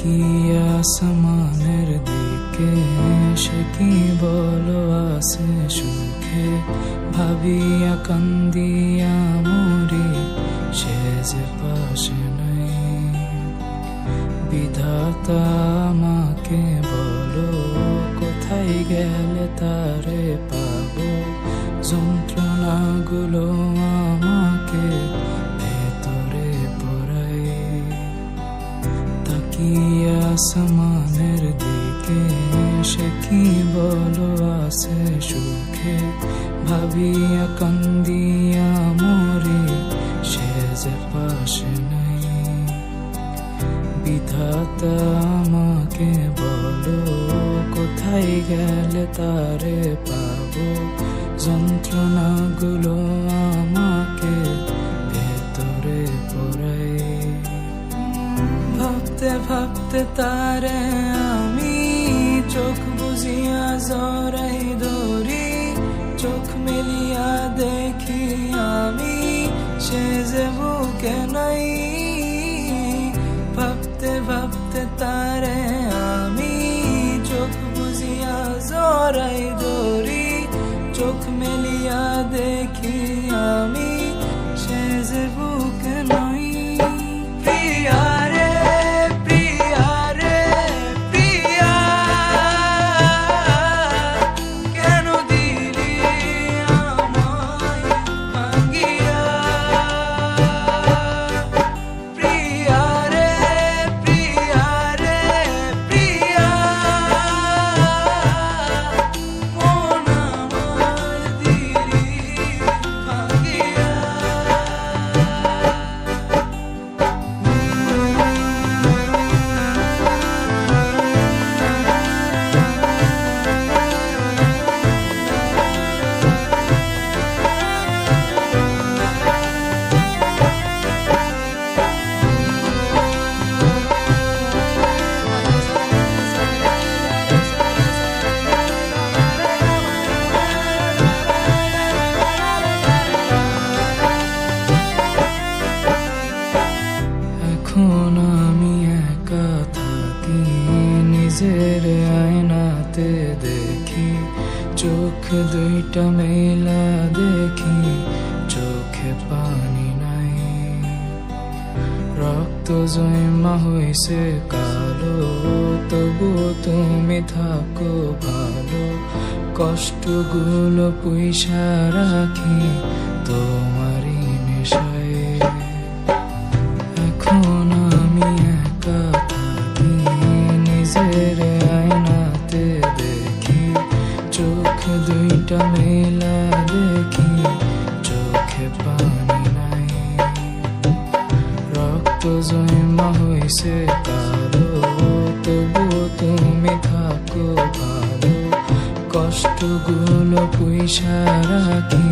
তাকিয়ে আসমানের দিকে সে কি বলো আছে সুখে, ভাবিয়া কান্দিয়া মরি সে যে পাশে নাই। বিধাতা আমাকে বলো কোথায় গেলে তারে পাবো, যন্ত্রণাগুলো আমাকে ভেতরে পড়ায়। তাকিয়ে আসমানের দিকে সে কি বলো আছে সুখে, ভাবিয়া কান্দিয়া মরি সে যে পাশে নাই। বিধাতা আমাকে বলো কোথায় গেলে তারে পাবো, যন্ত্রণাগুলো আমাকে ভেতরে পড়ায়। ভাবতে ভাবতে তারে আমি চোখ বুঝিয়া জড়াই ধরি, চোখ মেলিয়া দেখি আমি সে যে বুকে নাই। ভাবতে ভাবতে তারে আমি চোখ বুঝিয়া জড়াই ধরি, চোখ মেলিয়া দেখি আমি সে যে বুকে নাই। প্রিয়া রে প্রিয়া রে প্রিয়া, কেন দিলি আমায় ভাঙিয়া। প্রিয়া রে প্রিয়া রে প্রিয়া, মন আমার দিলি ভাঙিয়া। এখন আমি একা থাকি, নিজের আয়নাতে দেখি, চোখ দুইটা মেলা দেখি, চোখে পানি নাই। রক্ত জমা হইছে কালো, তবু তুমি থাকো ভালো, কষ্টগুলো পুইসা রাখি তোমারই নেশায়। এখন আমি একা থাকি, নিজের আয়নাতে দেখি, চোখ দুইটা মেলা দেখি, চোখে পানি নাই। রক্ত জমা হইছে কালো, তবু তুমি থাকো ভালো, কষ্টগুলো পুইসা রাখি